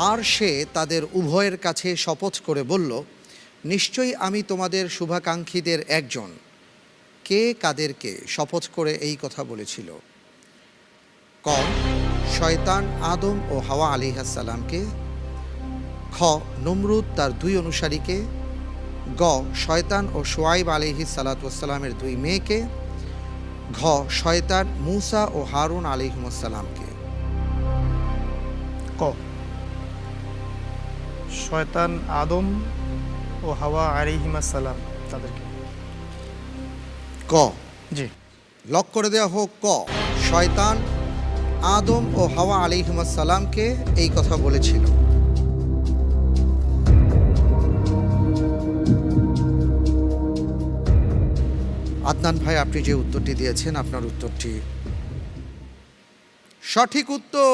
আর সে তাদের উভয়ের কাছে শপথ করে বলল, নিশ্চয়ই আমি তোমাদের শুভাকাঙ্ক্ষীদের একজন। কে কাদেরকে শপথ করে এই কথা বলেছিল? ক, শয়তান আদম ও হাওয়া আলাইহিসসালামকে। খ, নমরুদ তার 2 অনুসারীকে। গ, শয়তান ও শুআয়ব আলাইহিসসালামের 2 মেয়েকে। ঘ, শয়তান মূসা ও হারুন আলাইহিসসালামকে। ক, শয়তান আদম ও হাওয়া আলাইহিসসালাম তাদেরকে। ক, জি। লক করে দেওয়া হোক। ক, শয়তান আদম ও হাওয়া আলাইহিসসালামকে এই কথা বলেছিল। আদনান ভাই, আপনি যে উত্তরটি দিয়েছেন আপনার উত্তরটি সঠিক উত্তর।